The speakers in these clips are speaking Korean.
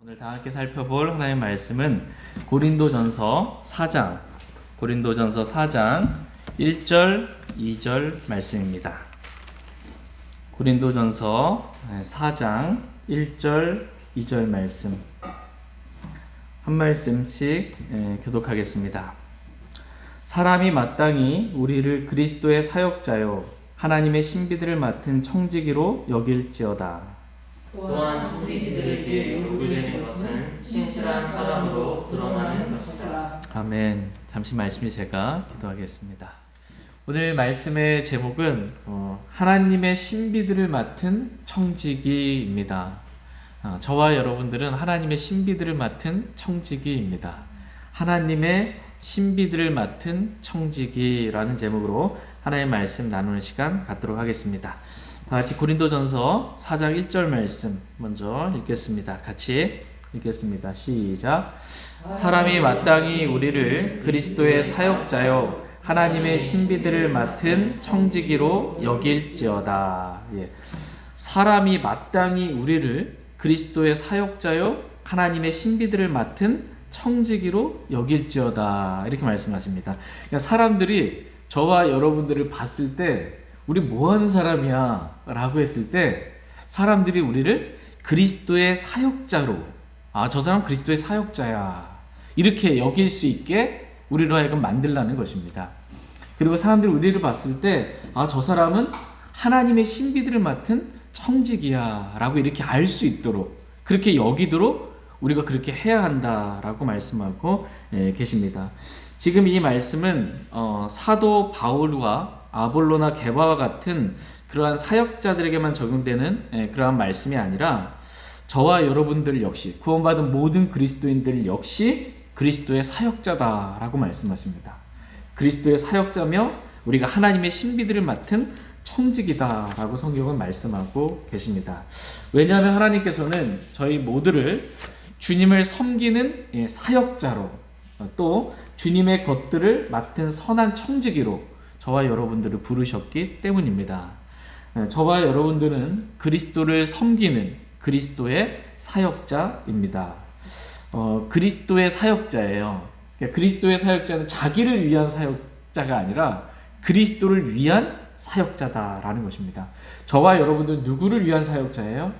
오늘 다 함께 살펴볼 하나님의 말씀은 고린도전서 4장 1절 2절 말씀입니다. 고린도전서 4장 1절 2절 말씀 한 말씀씩 교독하겠습니다. 사람이 마땅히 우리를 그리스도의 사역자요 하나님의 신비들을 맡은 청지기로 여길지어다. 또한 청지기들에게 요구되는 것은 신실한 사람으로 드러나는 것이다. 아멘. 잠시 말씀을 제가 기도하겠습니다. 오늘 말씀의 제목은 하나님의 신비들을 맡은 청지기입니다. 저와 여러분들은 하나님의 신비들을 맡은 청지기입니다. 하나님의 신비들을 맡은 청지기라는 제목으로 하나님의 말씀 나누는 시간 갖도록 하겠습니다. 다 같이 고린도전서 4장 1절 말씀 먼저 읽겠습니다. 같이 읽겠습니다. 시작. 사람이 마땅히 우리를 그리스도의 사역자요 하나님의 신비들을 맡은 청지기로 여길지어다. 사람이 마땅히 우리를 그리스도의 사역자요 하나님의 신비들을 맡은 청지기로 여길지어다. 이렇게 말씀하십니다. 그러니까 사람들이 저와 여러분들을 봤을 때 우리 뭐하는 사람이야? 라고 했을 때 사람들이 우리를 그리스도의 사역자로 저 사람 그리스도의 사역자야 이렇게 여길 수 있게 우리로 하여금 만들라는 것입니다. 그리고 사람들이 우리를 봤을 때 저 사람은 하나님의 신비들을 맡은 청지기야 라고 이렇게 알 수 있도록 그렇게 여기도록 우리가 그렇게 해야 한다라고 말씀하고 계십니다. 지금 이 말씀은 사도 바울과 아볼로나 게바와 같은 그러한 사역자들에게만 적용되는 그러한 말씀이 아니라 저와 여러분들 역시 구원받은 모든 그리스도인들 역시 그리스도의 사역자다라고 말씀하십니다. 그리스도의 사역자며 우리가 하나님의 신비들을 맡은 청지기다라고 성경은 말씀하고 계십니다. 왜냐하면 하나님께서는 저희 모두를 주님을 섬기는 사역자로 또 주님의 것들을 맡은 선한 청지기로 저와 여러분들을 부르셨기 때문입니다. 저와 여러분들은 그리스도를 섬기는 그리스도의 사역자입니다. 그리스도의 사역자예요. 그리스도의 사역자는 자기를 위한 사역자가 아니라 그리스도를 위한 사역자다라는 것입니다. 저와 여러분들은 누구를 위한 사역자예요?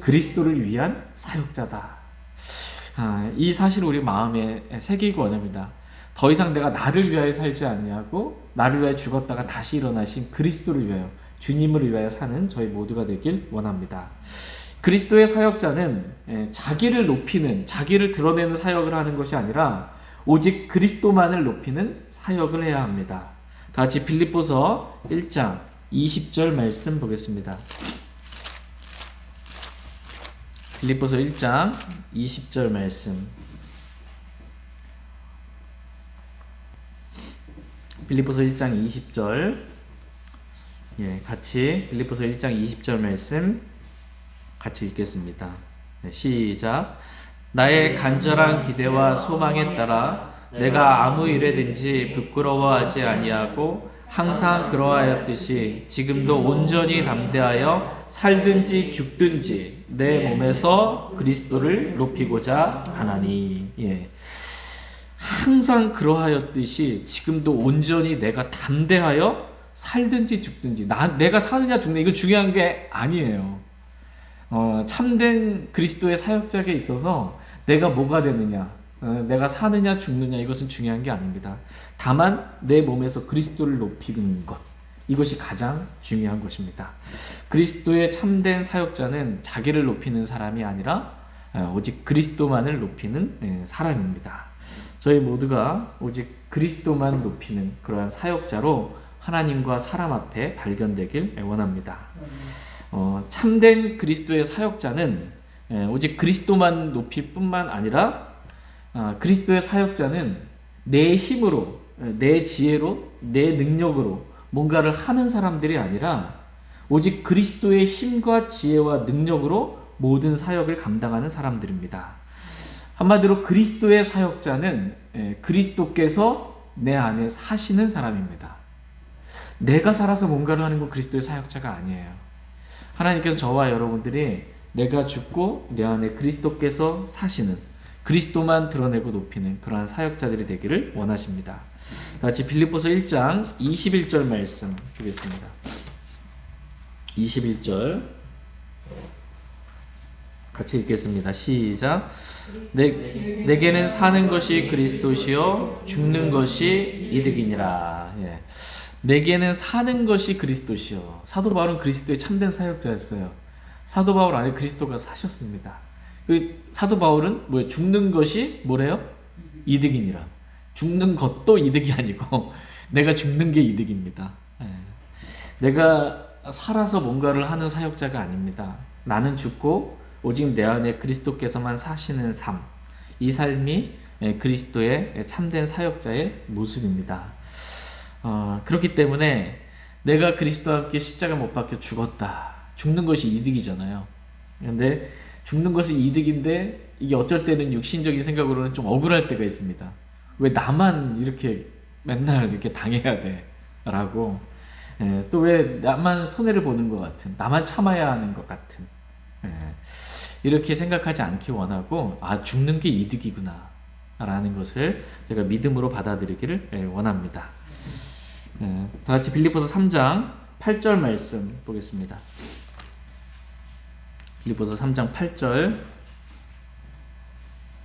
그리스도를 위한 사역자다. 이 사실을 우리 마음에 새기고 원합니다. 더 이상 내가 나를 위하여 살지 아니하고 나를 위하여 죽었다가 다시 일어나신 그리스도를 위하여 주님을 위하여 사는 저희 모두가 되길 원합니다. 그리스도의 사역자는 자기를 높이는 자기를 드러내는 사역을 하는 것이 아니라 오직 그리스도만을 높이는 사역을 해야 합니다. 다 같이 빌립보서 1장 20절 말씀 보겠습니다. 빌립보서 1장 20절 말씀. 빌립보서 1장 20절 같이 빌립보서 1장 20절 말씀 같이 읽겠습니다. 시작. 나의 간절한 기대와 소망에 따라 내가 아무 일에든지 부끄러워하지 아니하고 항상 그러하였듯이 지금도 온전히 담대하여 살든지 죽든지 내 몸에서 그리스도를 높이고자 하나니. 항상 그러하였듯이 지금도 온전히 내가 담대하여 살든지 죽든지 내가 사느냐 죽느냐 이거 중요한 게 아니에요. 참된 그리스도의 사역자에게 있어서 내가 뭐가 되느냐 내가 사느냐 죽느냐 이것은 중요한 게 아닙니다. 다만 내 몸에서 그리스도를 높이는 것 이것이 가장 중요한 것입니다. 그리스도의 참된 사역자는 자기를 높이는 사람이 아니라 오직 그리스도만을 높이는 사람입니다. 저희 모두가 오직 그리스도만 높이는 그러한 사역자로 하나님과 사람 앞에 발견되길 원합니다. 참된 그리스도의 사역자는 오직 그리스도만 높일 뿐만 아니라 그리스도의 사역자는 내 힘으로 내 지혜로 내 능력으로 뭔가를 하는 사람들이 아니라 오직 그리스도의 힘과 지혜와 능력으로 모든 사역을 감당하는 사람들입니다. 한마디로 그리스도의 사역자는 그리스도께서 내 안에 사시는 사람입니다. 내가 살아서 뭔가를 하는 건 그리스도의 사역자가 아니에요. 하나님께서 저와 여러분들이 내가 죽고 내 안에 그리스도께서 사시는, 그리스도만 드러내고 높이는 그러한 사역자들이 되기를 원하십니다. 같이 빌립보서 1장 21절 말씀 보겠습니다. 21절 같이 읽겠습니다. 시작. 내게는 사는 것이 그리스도시요 죽는 것이 이득이니라. 예. 내게는 사는 것이 그리스도시요. 사도 바울은 그리스도의 참된 사역자였어요. 사도 바울 안에 그리스도가 사셨습니다. 사도 바울은 뭐예요? 죽는 것이 뭐래요? 이득이니라. 죽는 것도 이득이 아니고 내가 죽는 게 이득입니다. 예. 내가 살아서 뭔가를 하는 사역자가 아닙니다. 나는 죽고 오직 내 안에 그리스도께서만 사시는 삶, 이 삶이 그리스도의 참된 사역자의 모습입니다. 그렇기 때문에 내가 그리스도와 함께 십자가 못 박혀 죽었다. 죽는 것이 이득이잖아요. 그런데 죽는 것이 이득인데 이게 어쩔 때는 육신적인 생각으로는 좀 억울할 때가 있습니다. 왜 나만 이렇게 맨날 이렇게 당해야 돼? 라고. 또 왜 나만 손해를 보는 것 같은, 나만 참아야 하는 것 같은, 이렇게 생각하지 않기 원하고, 죽는 게 이득이구나 라는 것을 제가 믿음으로 받아들이기를 원합니다. 다 같이 빌립보서 3장 8절 말씀 보겠습니다. 빌립보서 3장 8절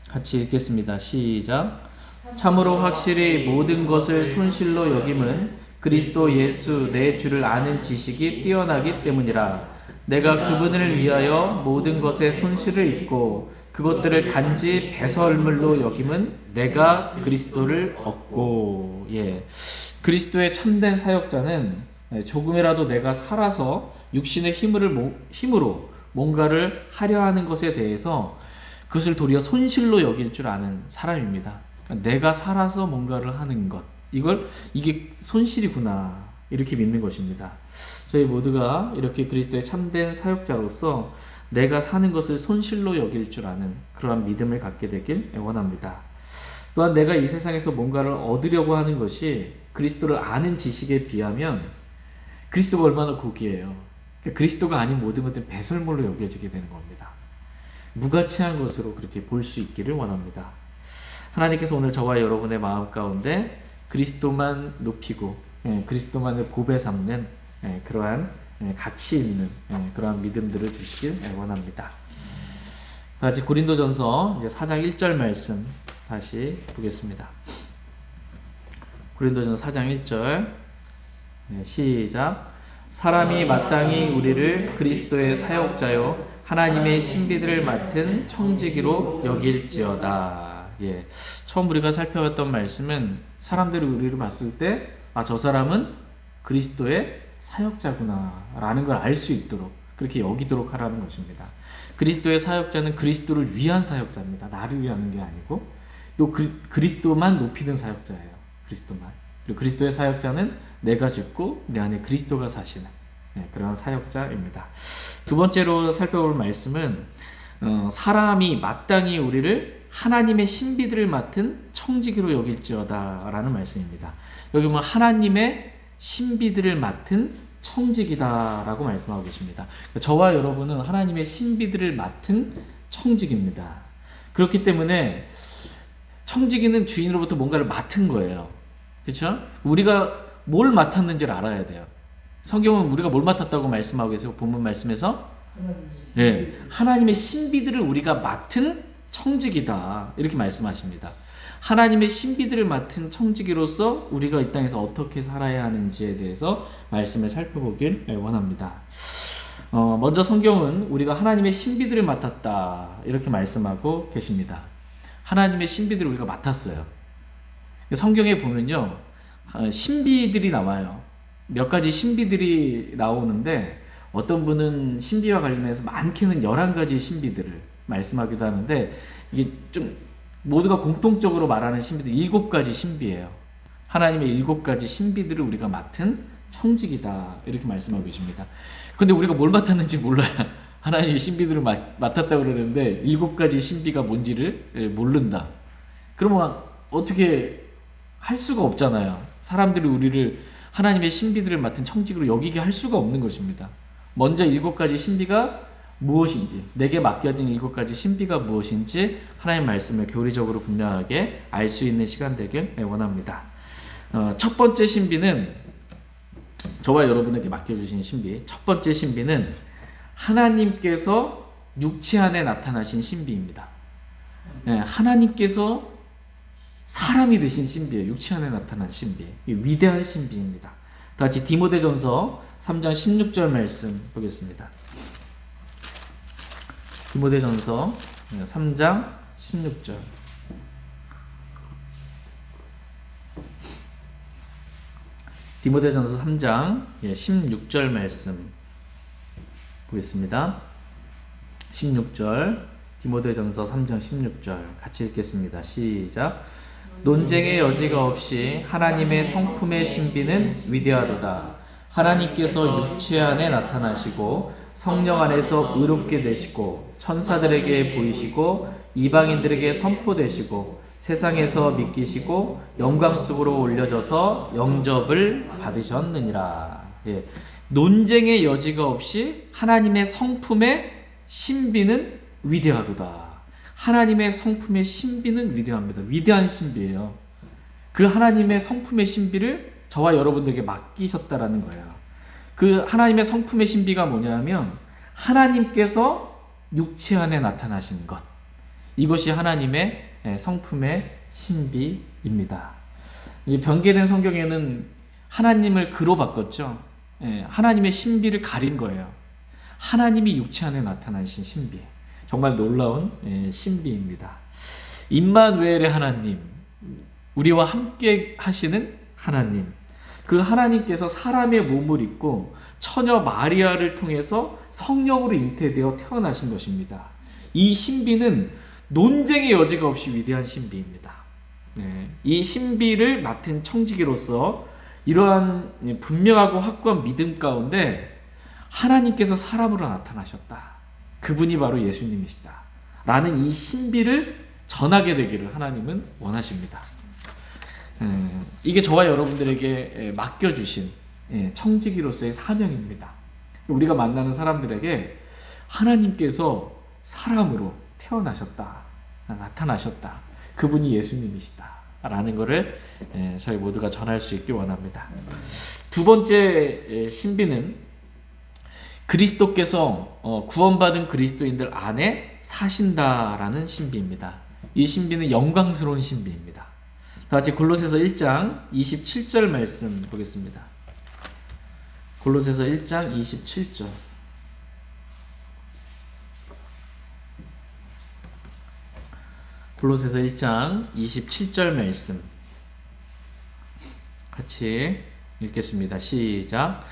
같이 읽겠습니다. 시작. 참으로 확실히 모든 것을 손실로 여김은 그리스도 예수 내 주를 아는 지식이 뛰어나기 때문이라. 내가 그분을 위하여 모든 것에 손실을 입고 그것들을 단지 배설물로 여김은 내가 그리스도를 얻고. 예. 그리스도의 참된 사역자는 조금이라도 내가 살아서 육신의 힘으로 뭔가를 하려 하는 것에 대해서 그것을 도리어 손실로 여길 줄 아는 사람입니다. 그러니까 내가 살아서 뭔가를 하는 것, 이게 손실이구나 이렇게 믿는 것입니다. 저희 모두가 이렇게 그리스도의 참된 사역자로서 내가 사는 것을 손실로 여길 줄 아는 그러한 믿음을 갖게 되길 원합니다. 또한 내가 이 세상에서 뭔가를 얻으려고 하는 것이 그리스도를 아는 지식에 비하면 그리스도가 얼마나 고귀해요. 그리스도가 아닌 모든 것들은 배설물로 여겨지게 되는 겁니다. 무가치한 것으로 그렇게 볼 수 있기를 원합니다. 하나님께서 오늘 저와 여러분의 마음 가운데 그리스도만 높이고 그리스도만을 보배 삼는 그러한 가치 있는 그러한 믿음들을 주시길 원합니다. 다시 고린도전서 이제 4장 1절 말씀 다시 보겠습니다. 고린도전서 4장 1절 시작. 사람이 마땅히 우리를 그리스도의 사역자요 하나님의 신비들을 맡은 청지기로 여길지어다. 예. 처음 우리가 살펴봤던 말씀은 사람들이 우리를 봤을 때 저 사람은 그리스도의 사역자구나 라는 걸 알 수 있도록 그렇게 여기도록 하라는 것입니다. 그리스도의 사역자는 그리스도를 위한 사역자입니다. 나를 위하는 게 아니고 또 그리스도만 높이는 사역자예요. 그리스도만. 그리고 그리스도의 사역자는 내가 죽고 내 안에 그리스도가 사시는 그러한 사역자입니다. 두 번째로 살펴볼 말씀은 사람이 마땅히 우리를 하나님의 신비들을 맡은 청지기로 여길지어다 라는 말씀입니다. 여기 보면 하나님의 신비들을 맡은 청지기다 라고 말씀하고 계십니다. 저와 여러분은 하나님의 신비들을 맡은 청지기입니다. 그렇기 때문에 청지기는 주인으로부터 뭔가를 맡은 거예요. 그렇죠? 우리가 뭘 맡았는지를 알아야 돼요. 성경은 우리가 뭘 맡았다고 말씀하고 계세요. 본문 말씀에서 하나님의 신비들을 우리가 맡은 청지기다 이렇게 말씀하십니다. 하나님의 신비들을 맡은 청지기로서 우리가 이 땅에서 어떻게 살아야 하는지에 대해서 말씀을 살펴보길 원합니다. 먼저 성경은 우리가 하나님의 신비들을 맡았다 이렇게 말씀하고 계십니다. 하나님의 신비들을 우리가 맡았어요. 성경에 보면요 신비들이 나와요. 몇 가지 신비들이 나오는데 어떤 분은 신비와 관련해서 많게는 11가지 신비들을 말씀하기도 하는데 이게 좀 모두가 공통적으로 말하는 신비들 7가지 신비예요. 하나님의 7가지 신비들을 우리가 맡은 청지기다 이렇게 말씀하고 계십니다. 근데 우리가 뭘 맡았는지 몰라요. 하나님의 신비들을 맡았다고 그러는데 7가지 신비가 뭔지를 모른다. 그러면 어떻게 할 수가 없잖아요. 사람들이 우리를 하나님의 신비들을 맡은 청지기로 여기게 할 수가 없는 것입니다. 먼저 7가지 신비가 무엇인지, 내게 맡겨진 7가지 신비가 무엇인지 하나님 말씀을 교리적으로 분명하게 알 수 있는 시간 되길 원합니다. 첫 번째 신비는, 저와 여러분에게 맡겨주신 신비, 첫 번째 신비는 하나님께서 육체 안에 나타나신 신비입니다. 하나님께서 사람이 되신 신비예요. 육체 안에 나타난 신비. 위대한 신비입니다. 다 같이 디모데전서 3장 16절 말씀 보겠습니다. 디모데전서 3장 16절. 디모데전서 3장 16절 말씀 보겠습니다. 16절, 디모데전서 3장 16절 같이 읽겠습니다. 시작. 논쟁의 여지가 없이 하나님의 성품의 신비는 위대하도다. 하나님께서 육체 안에 나타나시고 성령 안에서 의롭게 되시고 천사들에게 보이시고 이방인들에게 선포되시고 세상에서 믿기시고 영광 속으로 올려져서 영접을 받으셨느니라. 논쟁의 여지가 없이 하나님의 성품의 신비는 위대하도다. 하나님의 성품의 신비는 위대합니다. 위대한 신비예요. 그 하나님의 성품의 신비를 저와 여러분들에게 맡기셨다라는 거예요. 그 하나님의 성품의 신비가 뭐냐면 하나님께서 육체 안에 나타나신 것. 이것이 하나님의 성품의 신비입니다. 변개된 성경에는 하나님을 그로 바꿨죠. 하나님의 신비를 가린 거예요. 하나님이 육체 안에 나타나신 신비. 정말 놀라운 신비입니다. 임마누엘의 하나님, 우리와 함께 하시는 하나님, 그 하나님께서 사람의 몸을 입고 처녀 마리아를 통해서 성령으로 잉태되어 태어나신 것입니다. 이 신비는 논쟁의 여지가 없이 위대한 신비입니다. 이 신비를 맡은 청지기로서 이러한 분명하고 확고한 믿음 가운데 하나님께서 사람으로 나타나셨다. 그분이 바로 예수님이시다. 라는 이 신비를 전하게 되기를 하나님은 원하십니다. 이게 저와 여러분들에게 맡겨주신 청지기로서의 사명입니다. 우리가 만나는 사람들에게 하나님께서 사람으로 태어나셨다. 나타나셨다. 그분이 예수님이시다. 라는 것을 저희 모두가 전할 수 있길 원합니다. 두 번째 신비는 그리스도께서 구원받은 그리스도인들 안에 사신다라는 신비입니다. 이 신비는 영광스러운 신비입니다. 다 같이 골로새서 1장 27절 말씀 보겠습니다. 골로새서 1장 27절. 골로새서 1장 27절 말씀 같이 읽겠습니다. 시작.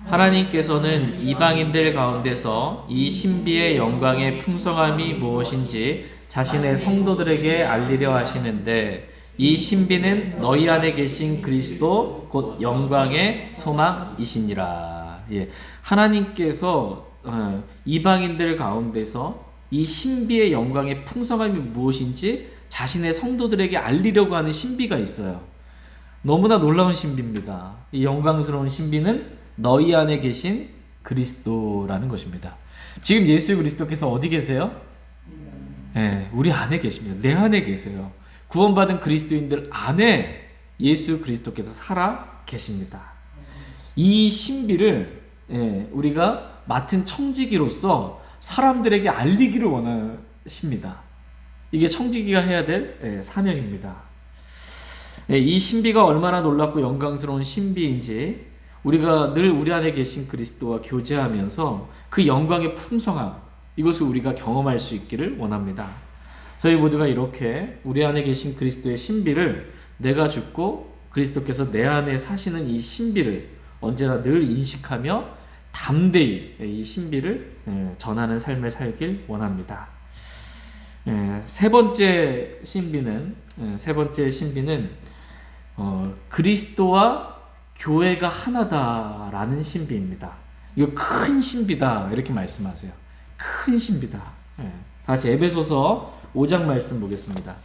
하나님께서는 이방인들 가운데서 이 신비의 영광의 풍성함이 무엇인지 자신의 성도들에게 알리려 하시는데 이 신비는 너희 안에 계신 그리스도 곧 영광의 소망이시니라. 하나님께서 이방인들 가운데서 이 신비의 영광의 풍성함이 무엇인지 자신의 성도들에게 알리려고 하는 신비가 있어요. 너무나 놀라운 신비입니다. 이 영광스러운 신비는 너희 안에 계신 그리스도라는 것입니다. 지금 예수 그리스도께서 어디 계세요? 우리 안에 계십니다. 내 안에 계세요. 구원받은 그리스도인들 안에 예수 그리스도께서 살아 계십니다. 이 신비를 우리가 맡은 청지기로서 사람들에게 알리기를 원하십니다. 이게 청지기가 해야 될 사명입니다. 이 신비가 얼마나 놀랍고 영광스러운 신비인지 우리가 늘 우리 안에 계신 그리스도와 교제하면서 그 영광의 풍성함, 이것을 우리가 경험할 수 있기를 원합니다. 저희 모두가 이렇게 우리 안에 계신 그리스도의 신비를, 내가 죽고 그리스도께서 내 안에 사시는 이 신비를 언제나 늘 인식하며 담대히 이 신비를 전하는 삶을 살길 원합니다. 세 번째 신비는 그리스도와 교회가 하나다라는 신비입니다. 이거 큰 신비다 이렇게 말씀하세요. 큰 신비다. 다 같이 에베소서 5장 말씀 보겠습니다.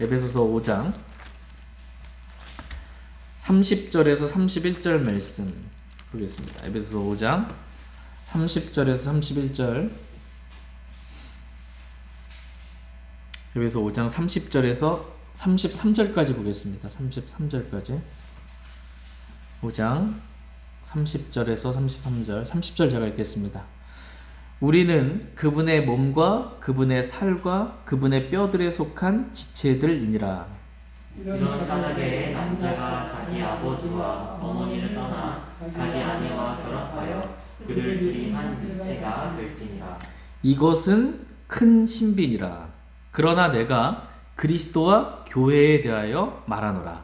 에베소서 5장 30절에서 31절 말씀 보겠습니다. 에베소서 5장 30절에서 31절 에베소 5장 30절에서 33절까지 보겠습니다. 33절까지. 5장 30절에서 33절. 30절 제가 읽겠습니다. 우리는 그분의 몸과 그분의 살과 그분의 뼈들에 속한 지체들이니라. 이런 까닭에 남자가 자기 아버지와 어머니를 떠나 자기 아내와 결합하여 그들 둘이 한 육체가 될지니라. 이것은 큰 신비니라. 그러나 내가 그리스도와 교회에 대하여 말하노라.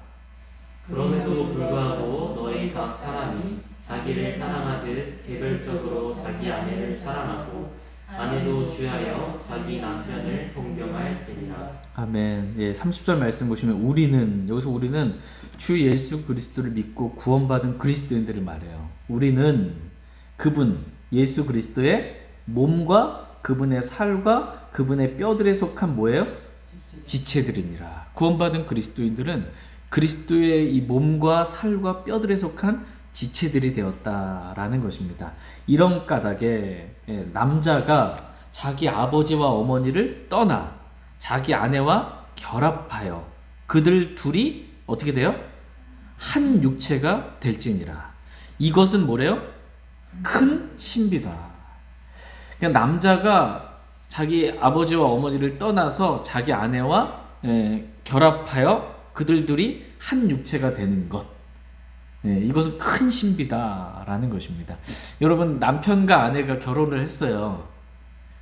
그럼에도 불구하고 너희 각 사람이 자기를 사랑하듯 개별적으로 자기 아내를 사랑하고 아내도 주하여 자기 남편을 존경할지니라. 아멘. 예, 30절 말씀 보시면 우리는, 여기서 우리는 주 예수 그리스도를 믿고 구원받은 그리스도인들을 말해요. 우리는 그분 예수 그리스도의 몸과 그분의 살과 그분의 뼈들에 속한 뭐예요? 지체들이니라. 구원받은 그리스도인들은 그리스도의 이 몸과 살과 뼈들에 속한 지체들이 되었다라는 것입니다. 이런 까닭에 남자가 자기 아버지와 어머니를 떠나 자기 아내와 결합하여 그들 둘이 어떻게 돼요? 한 육체가 될지니라. 이것은 뭐래요? 큰 신비다. 그냥 남자가 자기 아버지와 어머니를 떠나서 자기 아내와 결합하여 그들 둘이 한 육체가 되는 것. 이것은 큰 신비다라는 것입니다. 여러분, 남편과 아내가 결혼을 했어요.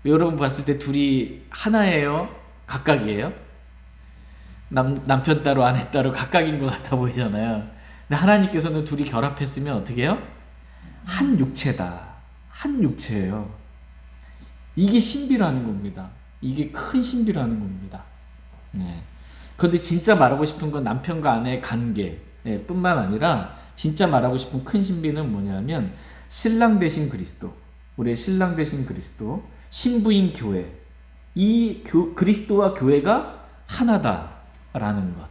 여러분 봤을 때 둘이 하나예요? 각각이에요? 남편 따로 아내 따로 각각인 것 같아 보이잖아요. 근데 하나님께서는 둘이 결합했으면 어떻게 해요? 한 육체다. 한 육체예요. 이게 신비라는 겁니다. 이게 큰 신비라는 겁니다. 그런데 진짜 말하고 싶은 건 남편과 아내의 관계 뿐만 아니라 진짜 말하고 싶은 큰 신비는 뭐냐면 신랑 되신 그리스도, 우리의 신랑 되신 그리스도, 신부인 교회, 이 그리스도와 교회가 하나다라는 것,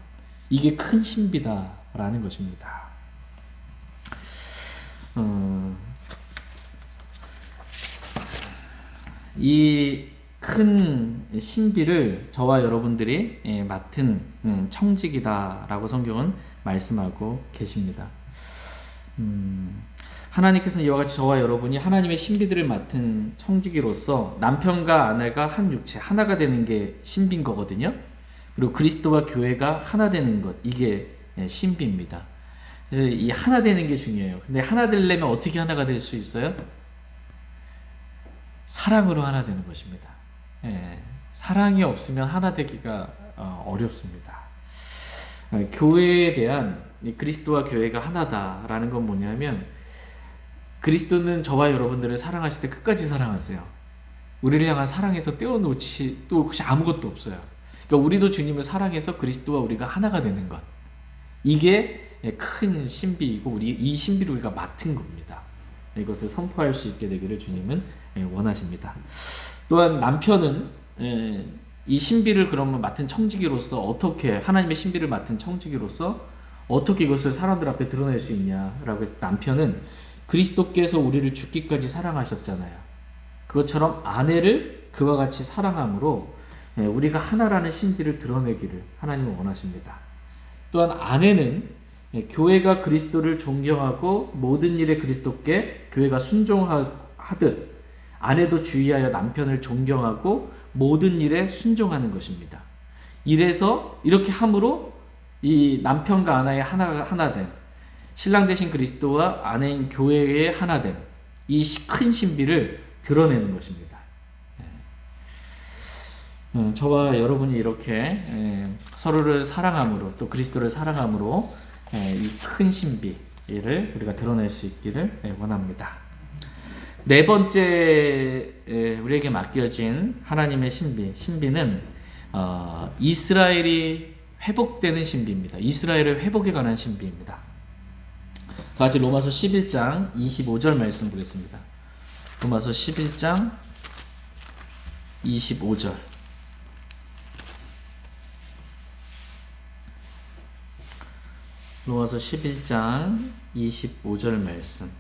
이게 큰 신비다라는 것입니다. 이 큰 신비를 저와 여러분들이 맡은 청직이다라고 성경은 말씀하고 계십니다. 하나님께서는 이와 같이 저와 여러분이 하나님의 신비들을 맡은 청지기로서 남편과 아내가 한 육체 하나가 되는 게 신비인 거거든요. 그리고 그리스도와 교회가 하나 되는 것, 이게 신비입니다. 그래서 이 하나 되는 게 중요해요. 근데 하나 되려면 어떻게 하나가 될 수 있어요? 사랑으로 하나 되는 것입니다. 사랑이 없으면 하나 되기가 어렵습니다. 교회에 대한 그리스도와 교회가 하나다라는 건 뭐냐면 그리스도는 저와 여러분들을 사랑하실 때 끝까지 사랑하세요. 우리를 향한 사랑에서 떼어놓지 또 혹시 아무것도 없어요. 그러니까 우리도 주님을 사랑해서 그리스도와 우리가 하나가 되는 것, 이게 큰 신비이고 이 신비를 우리가 맡은 겁니다. 이것을 선포할 수 있게 되기를 주님은 원하십니다. 또한 남편은 이 신비를 그러면 맡은 청지기로서 어떻게, 하나님의 신비를 맡은 청지기로서 어떻게 이것을 사람들 앞에 드러낼 수 있냐라고 해서 남편은 그리스도께서 우리를 죽기까지 사랑하셨잖아요. 그것처럼 아내를 그와 같이 사랑함으로 우리가 하나라는 신비를 드러내기를 하나님은 원하십니다. 또한 아내는 교회가 그리스도를 존경하고 모든 일에 그리스도께 교회가 순종하듯 아내도 주의하여 남편을 존경하고 모든 일에 순종하는 것입니다. 이래서 이렇게 함으로 이 남편과 아내의 하나됨, 신랑 되신 그리스도와 아내인 교회의 하나됨, 이 큰 신비를 드러내는 것입니다. 저와 여러분이 이렇게 서로를 사랑함으로 또 그리스도를 사랑함으로 이 큰 신비를 우리가 드러낼 수 있기를 원합니다. 네 번째 우리에게 맡겨진 하나님의 신비는 이스라엘이 회복되는 신비입니다. 이스라엘의 회복에 관한 신비입니다. 다 같이 로마서 11장 25절 말씀 보겠습니다. 로마서 11장 25절. 로마서 11장 25절 말씀.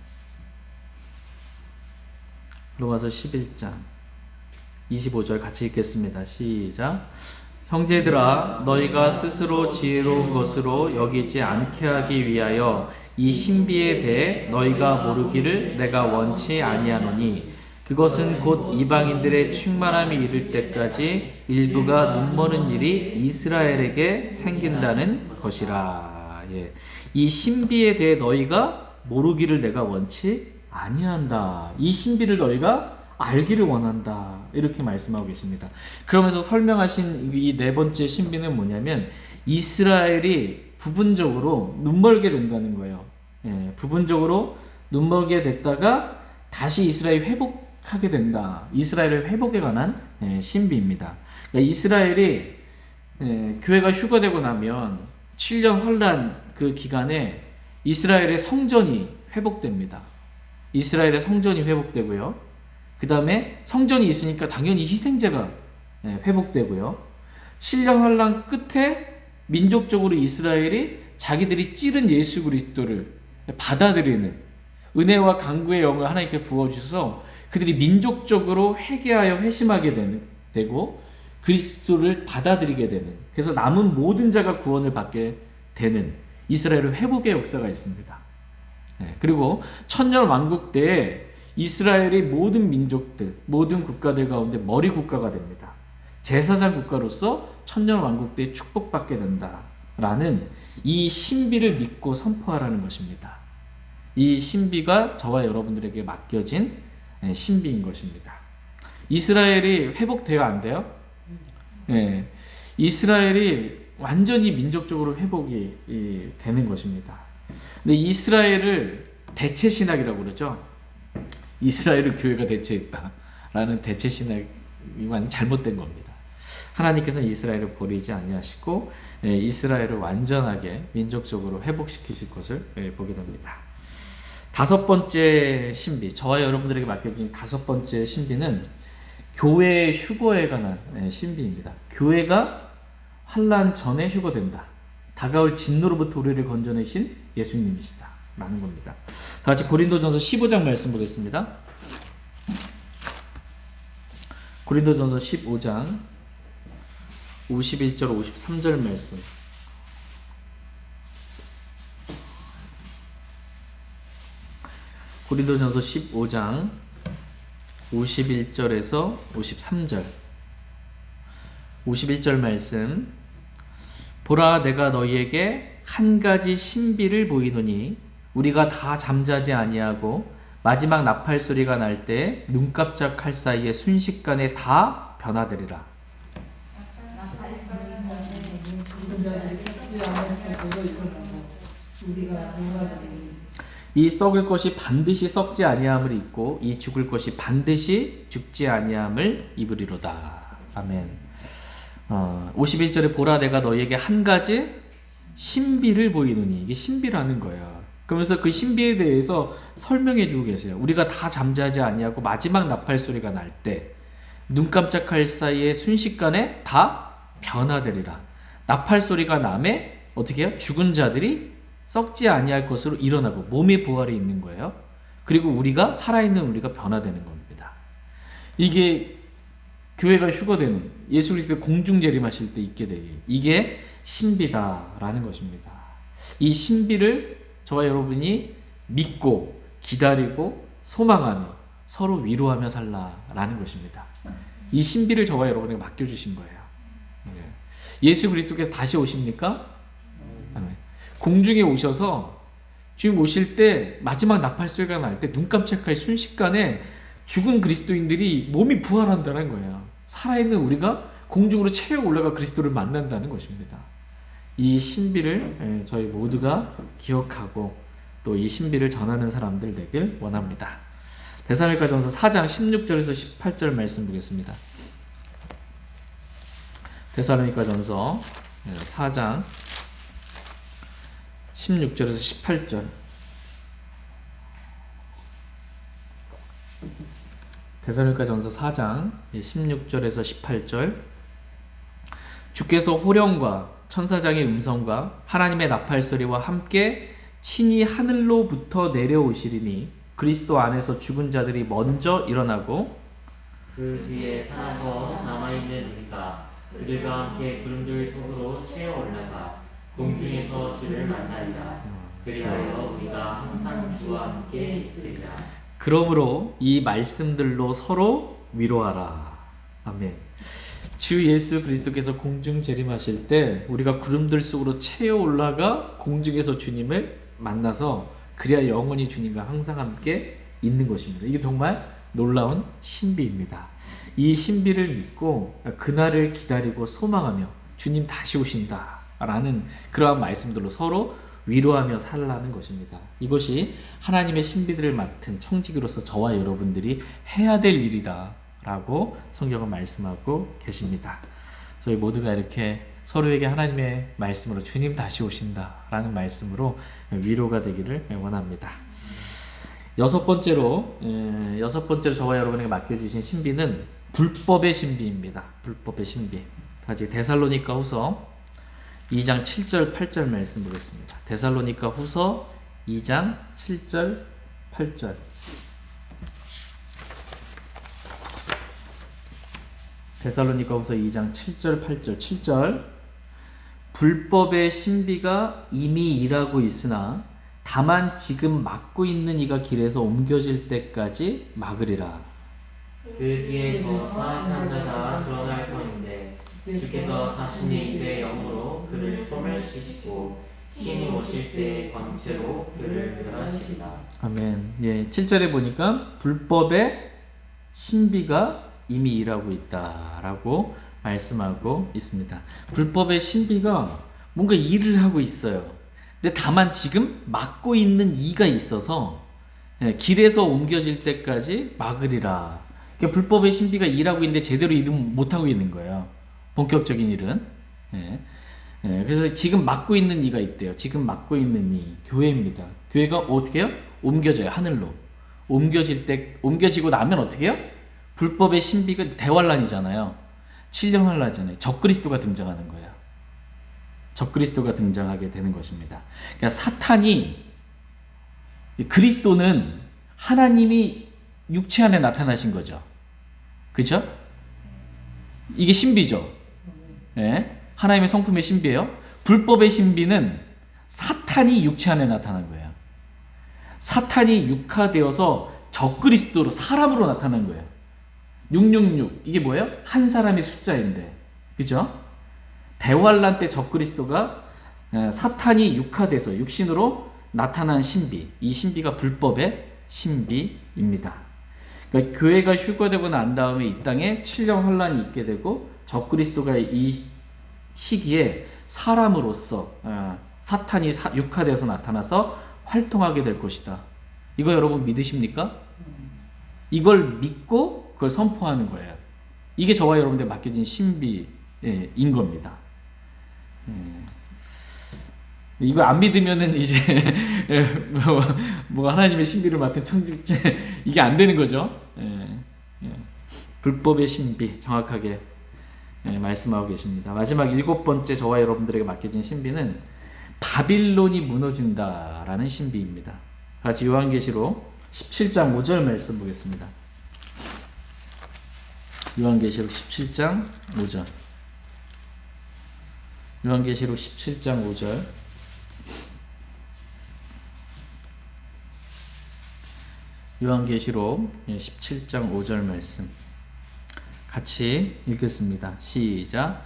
로마서 11장 25절 같이 읽겠습니다. 시작. 형제들아 너희가 스스로 지혜로운 것으로 여기지 않게 하기 위하여 이 신비에 대해 너희가 모르기를 내가 원치 아니하노니 그것은 곧 이방인들의 충만함이 이를 때까지 일부가 눈머는 일이 이스라엘에게 생긴다는 것이라. 예. 이 신비에 대해 너희가 모르기를 내가 원치 아니한다. 이 신비를 너희가 알기를 원한다. 이렇게 말씀하고 계십니다. 그러면서 설명하신 이 네 번째 신비는 뭐냐면 이스라엘이 부분적으로 눈멀게 된다는 거예요. 예, 부분적으로 눈멀게 됐다가 다시 이스라엘이 회복하게 된다. 이스라엘의 회복에 관한 신비입니다. 그러니까 이스라엘이 교회가 휴거되고 나면 7년 환란 그 기간에 이스라엘의 성전이 회복됩니다. 이스라엘의 성전이 회복되고요. 그 다음에 성전이 있으니까 당연히 희생제가 회복되고요. 7년 환란 끝에 민족적으로 이스라엘이 자기들이 찌른 예수 그리스도를 받아들이는 은혜와 강구의 영을 하나님께 부어주셔서 그들이 민족적으로 회개하여 회심하게 되고 그리스도를 받아들이게 되는, 그래서 남은 모든 자가 구원을 받게 되는 이스라엘의 회복의 역사가 있습니다. 그리고 천년 왕국 때에 이스라엘이 모든 민족들, 모든 국가들 가운데 머리 국가가 됩니다. 제사장 국가로서 천년 왕국 때에 축복받게 된다라는 이 신비를 믿고 선포하라는 것입니다. 이 신비가 저와 여러분들에게 맡겨진 신비인 것입니다. 이스라엘이 회복돼야 안 돼요? 네. 이스라엘이 완전히 민족적으로 회복이 되는 것입니다. 근데 이스라엘을 대체 신학이라고 그러죠. 이스라엘을 교회가 대체했다라는 대체 신학이 완전 잘못된 겁니다. 하나님께서는 이스라엘을 버리지 아니하시고 이스라엘을 완전하게 민족적으로 회복시키실 것을 보게 됩니다. 다섯 번째 신비, 저와 여러분들에게 맡겨진 다섯 번째 신비는 교회의 휴거에 관한 신비입니다. 교회가 환난 전에 휴거된다. 다가올 진노로부터 우리를 건져내신 예수님이시다 라는 겁니다. 다 같이 고린도전서 15장 말씀 보겠습니다. 고린도전서 15장 51절 53절 말씀. 고린도전서 15장 51절에서 53절. 51절 말씀. 보라 내가 너희에게 한 가지 신비를 보이노니 우리가 다 잠자지 아니하고 마지막 나팔 소리가 날 때 눈 깜짝할 사이에 순식간에 다 변화되리라. 이 썩을 것이 반드시 썩지 아니함을 입고 이 죽을 것이 반드시 죽지 아니함을 입으리로다. 아멘. 51절에 보라 내가 너희에게 한 가지 신비를 보이노니, 이게 신비라는 거예요. 그러면서 그 신비에 대해서 설명해 주고 계세요. 우리가 다 잠자지 아니하고 마지막 나팔 소리가 날 때 눈 깜짝할 사이에 순식간에 다 변화되리라. 나팔 소리가 남에 어떻게 해요? 죽은 자들이 썩지 아니할 것으로 일어나고 몸의 부활이 있는 거예요. 그리고 우리가 살아있는 우리가 변화되는 겁니다. 이게 교회가 휴거되는, 예수 그리스도의 공중 재림하실 때 있게 되기, 이게 신비다라는 것입니다. 이 신비를 저와 여러분이 믿고 기다리고 소망하며 서로 위로하며 살라라는 것입니다. 이 신비를 저와 여러분에게 맡겨주신 거예요. 예수 그리스도께서 다시 오십니까? 공중에 오셔서 지금 오실 때 마지막 나팔 소리가 날 때 눈 깜짝할 순식간에 죽은 그리스도인들이 몸이 부활한다는 거예요. 살아있는 우리가 공중으로 채워 올라가 그리스도를 만난다는 것입니다. 이 신비를 저희 모두가 기억하고 또 이 신비를 전하는 사람들 되길 원합니다. 데살로니가전서 4장 16절에서 18절 말씀 보겠습니다. 데살로니가전서 4장 16절에서 18절. 데살로니가전서 4장 16절에서 18절. 주께서 호령과 천사장의 음성과 하나님의 나팔 소리와 함께 친히 하늘로부터 내려오시리니 그리스도 안에서 죽은 자들이 먼저 일어나고 그 뒤에 살아서 남아있는 우리가 그들과 함께 구름들 속으로 새어 올라가 공중에서 주를 만나리라. 그리하여 우리가 항상 주와 함께 있으리라. 그러므로 이 말씀들로 서로 위로하라. 아멘. 주 예수 그리스도께서 공중 재림하실 때 우리가 구름들 속으로 채어 올라가 공중에서 주님을 만나서 그래야 영원히 주님과 항상 함께 있는 것입니다. 이게 정말 놀라운 신비입니다. 이 신비를 믿고 그날을 기다리고 소망하며 주님 다시 오신다라는 그러한 말씀들로 서로 위로하며 살라는 것입니다. 이것이 하나님의 신비들을 맡은 청지기로서 저와 여러분들이 해야 될 일이다 라고 성경은 말씀하고 계십니다. 저희 모두가 이렇게 서로에게 하나님의 말씀으로 주님 다시 오신다 라는 말씀으로 위로가 되기를 원합니다. 여섯 번째로 저와 여러분에게 맡겨주신 신비는 불법의 신비입니다. 불법의 신비. 다시 데살로니가 후서 2장 7절 8절 말씀 보겠습니다. 데살로니가 후서 2장 7절 8절. 데살로니가 후서 2장 7절 8절. 7절. 불법의 신비가 이미 일하고 있으나 다만 지금 막고 있는 이가 길에서 옮겨질 때까지 막으리라. 그 뒤에 저 사악한 자가 드러날 터인데 주께서 자신의 입의 영으로 그를 소멸시키시고 신이 오실 때 광채로 그를 멸하시리라. 아멘. 예, 7절에 보니까 불법의 신비가 이미 일하고 있다라고 말씀하고 있습니다. 불법의 신비가 뭔가 일을 하고 있어요. 근데 다만 지금 막고 있는 이가 있어서 길에서 옮겨질 때까지 막으리라. 그러니까 불법의 신비가 일하고 있는데 제대로 일을 못하고 있는 거예요. 본격적인 일은. 그래서 지금 막고 있는 이가 있대요. 지금 막고 있는 이 교회입니다. 교회가 어떻게 해요? 옮겨져요. 하늘로. 옮겨지고 나면 어떻게 해요? 불법의 신비가 대환란이잖아요. 7년 환란이잖아요. 적그리스도가 등장하는 거예요. 적그리스도가 등장하게 되는 것입니다. 그러니까 사탄이, 그리스도는 하나님이 육체 안에 나타나신 거죠. 그죠? 이게 신비죠. 예? 하나님의 성품의 신비예요. 불법의 신비는 사탄이 육체 안에 나타난 거예요. 사탄이 육화되어서 적그리스도로 사람으로 나타난 거예요. 666 이게 뭐예요? 한 사람의 숫자인데, 그죠? 대환란 때 적그리스도가 사탄이 육화돼서 육신으로 나타난 신비, 이 신비가 불법의 신비입니다. 그러니까 교회가 휴거되고 난 다음에 이 땅에 7년 환란이 있게 되고 적그리스도가 이 시기에 사람으로서 사탄이 육화돼서 나타나서 활동하게 될 것이다. 이거 여러분 믿으십니까? 이걸 믿고 그걸 선포하는 거예요. 이게 저와 여러분들 맡겨진 신비인 겁니다. 이거 안 믿으면은 이제 뭐 하나님의 신비를 맡은 청직자 이게 안 되는 거죠. 불법의 신비 정확하게 말씀하고 계십니다. 마지막 7번째 저와 여러분들에게 맡겨진 신비는 바빌론이 무너진다라는 신비입니다. 같이 요한계시록 17장 5절 말씀 보겠습니다. 요한계시록 17장 5절. 요한계시록 17장 5절. 요한계시록 17장 5절 말씀 같이 읽겠습니다. 시작.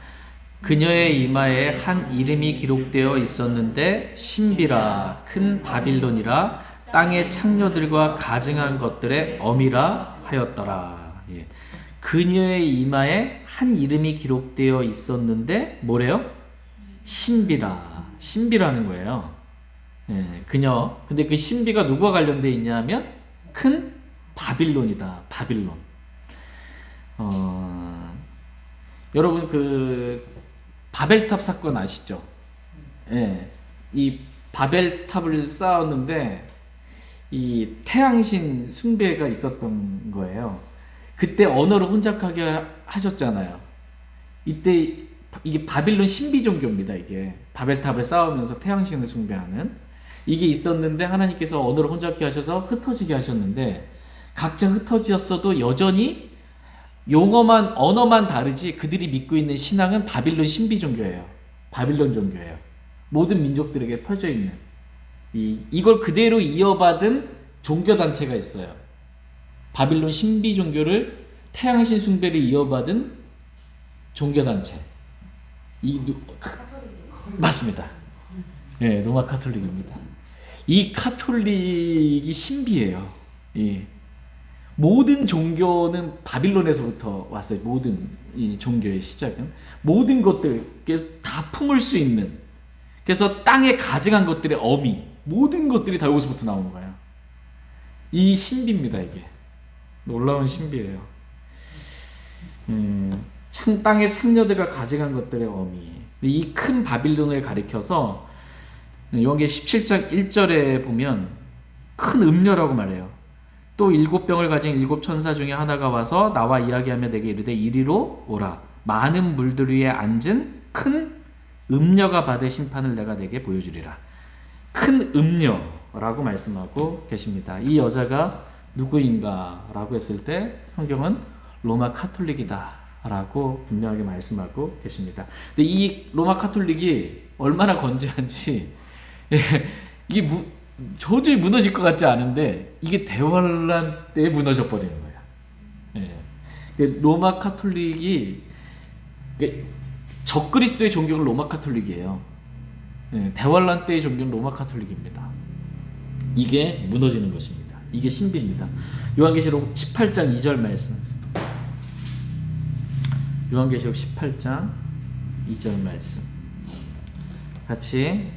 그녀의 이마에 한 이름이 기록되어 있었는데 신비라 큰 바빌론이라 땅의 창녀들과 가증한 것들의 어미라 하였더라. 예. 그녀의 이마에 한 이름이 기록되어 있었는데 뭐래요? 신비라는 거예요. 예, 그녀. 근데 그 신비가 누구와 관련되어 있냐면 큰 바빌론이다. 바빌론. 여러분 그 바벨탑 사건 아시죠? 예, 이 바벨탑을 쌓았는데 이 태양신 숭배가 있었던 거예요. 그때 언어를 혼잡하게 하셨잖아요. 이때 이게 바빌론 신비 종교입니다. 이게 바벨탑을 쌓으면서 태양신을 숭배하는 이게 있었는데 하나님께서 언어를 혼잡케 하셔서 흩어지게 하셨는데 각자 흩어졌어도 여전히 용어만 언어만 다르지 그들이 믿고 있는 신앙은 바빌론 신비 종교예요. 바빌론 종교예요. 모든 민족들에게 퍼져 있는 이걸 그대로 이어받은 종교 단체가 있어요. 바빌론 신비 종교를 태양신 숭배를 이어받은 종교 단체. 맞습니다. 네, 로마 카톨릭입니다. 이 카톨릭이 신비예요. 예. 모든 종교는 바빌론에서부터 왔어요. 모든 이 종교의 시작은 모든 것들 다 품을 수 있는, 그래서 땅에 가증한 것들의 어미, 모든 것들이 다 여기서부터 나오는 거예요. 이 신비입니다. 이게 놀라운 신비예요. 땅의 창녀들과 가증한 것들의 어미, 이 큰 바빌론을 가리켜서 요한계시록 17장 1절에 보면 큰 음녀라고 말해요. 또 7병을 가진 7천사 중에 하나가 와서 나와 이야기하며 내게 이르되 이리로 오라. 많은 물들 위에 앉은 큰 음녀가 받을 심판을 내가 내게 보여주리라. 큰 음녀라고 말씀하고 계십니다. 이 여자가 누구인가 라고 했을 때 성경은 로마 카톨릭이다 라고 분명하게 말씀하고 계십니다. 근데 이 로마 카톨릭이 얼마나 건재한지 이게 도저히 무너질 것 같지 않은데 이게 대환란 때에 무너져 버리는 거예요. 예. 로마 카톨릭이 적그리스도의 종교는 로마 카톨릭이에요. 예. 대환란 때의 종교는 로마 카톨릭입니다. 이게 무너지는 것입니다. 이게 신비입니다. 요한계시록 18장 2절 말씀. 요한계시록 18장 2절 말씀. 같이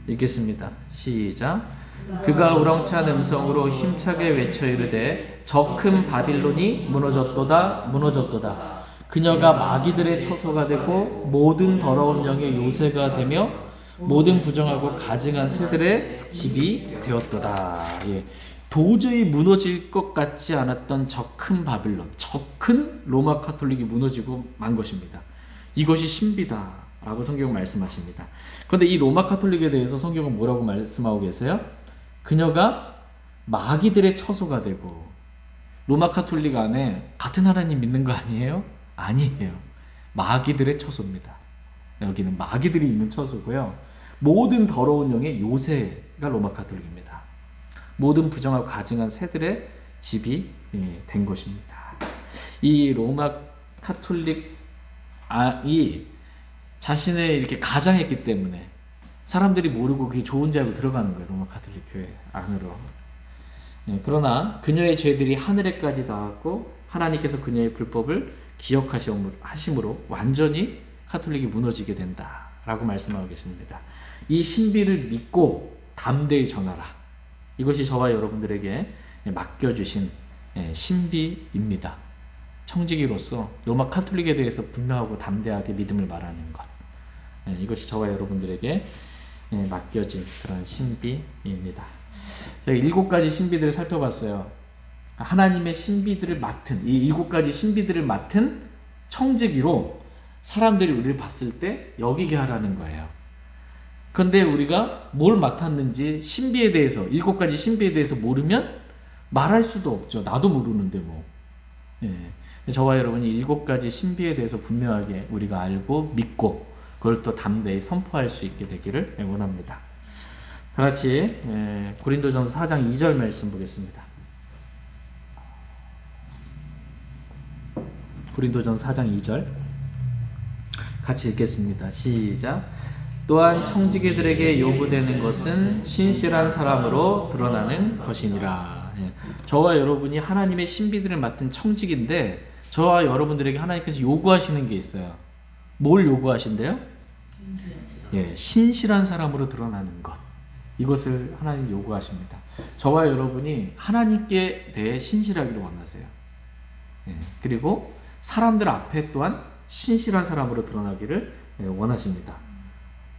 읽겠습니다. 시작. 그가 우렁찬 음성으로 힘차게 외쳐 이르되 저 큰 바빌론이 무너졌도다 무너졌도다. 그녀가 마귀들의 처소가 되고 모든 더러운 영의 요새가 되며 모든 부정하고 가증한 새들의 집이 되었도다. 예. 도저히 무너질 것 같지 않았던 저 큰 바빌론, 저 큰 로마 카톨릭이 무너지고 만 것입니다. 이것이 신비다 라고 성경은 말씀하십니다. 그런데 이 로마 카톨릭에 대해서 성경은 뭐라고 말씀하고 계세요? 그녀가 마귀들의 처소가 되고, 로마 카톨릭 안에 같은 하나님 믿는 거 아니에요? 아니에요. 마귀들의 처소입니다. 여기는 마귀들이 있는 처소고요. 모든 더러운 영의 요새가 로마 카톨릭입니다. 모든 부정하고 가증한 새들의 집이 된 것입니다. 이 로마 카톨릭이 자신을 이렇게 가장했기 때문에 사람들이 모르고 그게 좋은 줄 알고 들어가는 거예요. 로마 카톨릭 교회 안으로. 그러나 그녀의 죄들이 하늘에까지 닿았고 하나님께서 그녀의 불법을 기억하심으로 완전히 카톨릭이 무너지게 된다라고 말씀하고 계십니다. 이 신비를 믿고 담대히 전하라. 이것이 저와 여러분들에게 맡겨주신 신비입니다. 청지기로서 로마 카톨릭에 대해서 분명하고 담대하게 믿음을 말하는 것. 이것이 저와 여러분들에게 맡겨진 그런 신비입니다. 저희 7가지 신비들을 살펴봤어요. 하나님의 신비들을 맡은, 이 7가지 신비들을 맡은 청지기로 사람들이 우리를 봤을 때 여기게 하라는 거예요. 그런데 우리가 뭘 맡았는지 신비에 대해서, 7가지 신비에 대해서 모르면 말할 수도 없죠. 나도 모르는데 뭐. 저와 여러분이 7가지 신비에 대해서 분명하게 우리가 알고 믿고 그걸 또 담대히 선포할 수 있게 되기를 원합니다. 다 같이 고린도전서 4장 2절 말씀 보겠습니다. 고린도전서 4장 2절 같이 읽겠습니다. 시작. 또한 청지기들에게 요구되는 것은 신실한 사람으로 드러나는 것이니라. 저와 여러분이 하나님의 신비들을 맡은 청지기인데 저와 여러분들에게 하나님께서 요구하시는 게 있어요. 뭘 요구하신대요? 신실한 사람으로 드러나는 것. 이것을 하나님 요구하십니다. 저와 여러분이 하나님께 대해 신실하기를 원하세요. 그리고 사람들 앞에 또한 신실한 사람으로 드러나기를 원하십니다.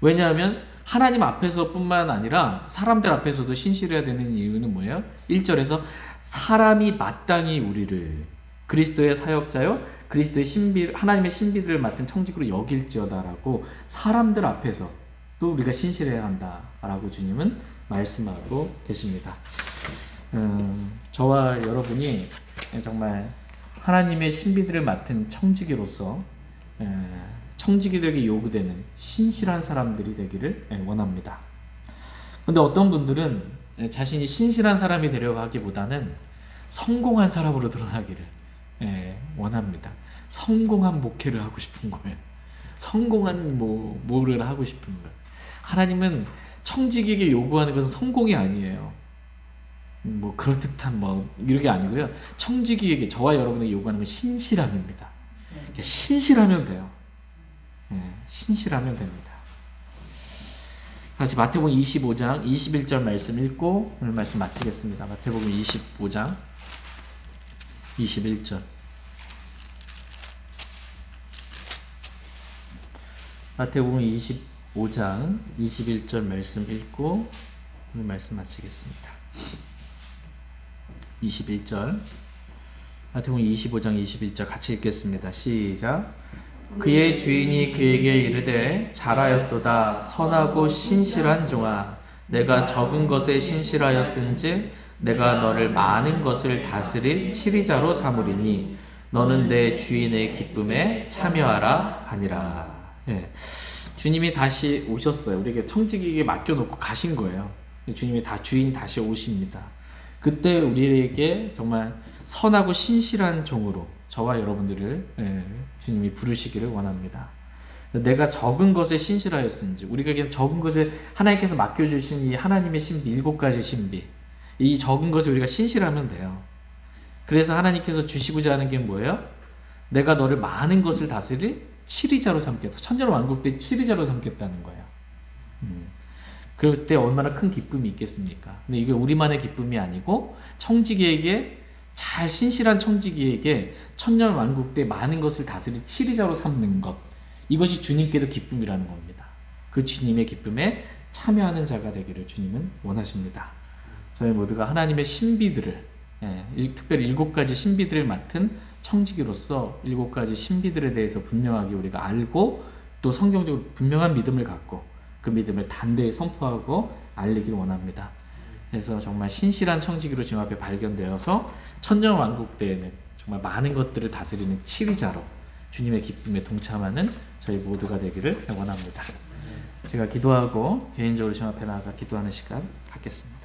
왜냐하면 하나님 앞에서뿐만 아니라 사람들 앞에서도 신실해야 되는 이유는 뭐예요? 1절에서 사람이 마땅히 우리를 그리스도의 사역자요 그리스도의 신비, 하나님의 신비들을 맡은 청직으로 여길지어다라고 사람들 앞에서 또 우리가 신실해야 한다라고 주님은 말씀하고 계십니다. 저와 여러분이 정말 하나님의 신비들을 맡은 청지기로서 청지기들에게 요구되는 신실한 사람들이 되기를 원합니다. 근데 어떤 분들은 자신이 신실한 사람이 되려고 하기보다는 성공한 사람으로 드러나기를 원합니다. 성공한 목회를 하고 싶은 거예요. 성공한 뭐를 하고 싶은 거예요. 하나님은 청지기에게 요구하는 것은 성공이 아니에요. 뭐 그럴듯한 이렇게 아니고요. 청지기에게 저와 여러분에게 요구하는 건 신실함입니다. 그러니까 신실하면 돼요. 신실하면 됩니다. 같이 마태복음 25장 21절 말씀 읽고 오늘 말씀 마치겠습니다. 마태복음 25장 21절. 마태복음 25장 21절 말씀 읽고 오늘 말씀 마치겠습니다. 21절. 마태복음 25장 21절 같이 읽겠습니다. 시작. 그의 주인이 그에게 이르되 잘하였도다 선하고 신실한 종아 내가 적은 것에 신실하였은즉 내가 너를 많은 것을 다스릴 치리자로 삼으리니 너는 내 주인의 기쁨에 참여하라 하니라. 주님이 다시 오셨어요. 우리에게 청지기에게 맡겨놓고 가신 거예요. 주님이 주인 다시 오십니다. 그때 우리에게 정말 선하고 신실한 종으로 저와 여러분들을 주님이 부르시기를 원합니다. 내가 적은 것에 신실하였은지 우리가 그냥 적은 것에 하나님께서 맡겨주신 이 하나님의 신비 7가지 신비 이 적은 것에 우리가 신실하면 돼요. 그래서 하나님께서 주시고자 하는 게 뭐예요? 내가 너를 많은 것을 다스릴 치리자로 삼겠다. 천년왕국때 치리자로 삼겠다는 거예요. 그럴 때 얼마나 큰 기쁨이 있겠습니까? 근데 이게 우리만의 기쁨이 아니고 청지기에게 잘 신실한 청지기에게 천년왕국 때 많은 것을 다스릴 치리자로 삼는 것 이것이 주님께도 기쁨이라는 겁니다. 그 주님의 기쁨에 참여하는 자가 되기를 주님은 원하십니다. 저희 모두가 하나님의 신비들을 특별히 7가지 신비들을 맡은 청지기로서 7가지 신비들에 대해서 분명하게 우리가 알고 또 성경적으로 분명한 믿음을 갖고 그 믿음을 단대히 선포하고 알리길 원합니다. 그래서 정말 신실한 청지기로 주님 앞에 발견되어서 천년왕국 때에는 정말 많은 것들을 다스리는 치리자로 주님의 기쁨에 동참하는 저희 모두가 되기를 원합니다. 제가 기도하고 개인적으로 주님 앞에 나아가 기도하는 시간 갖겠습니다.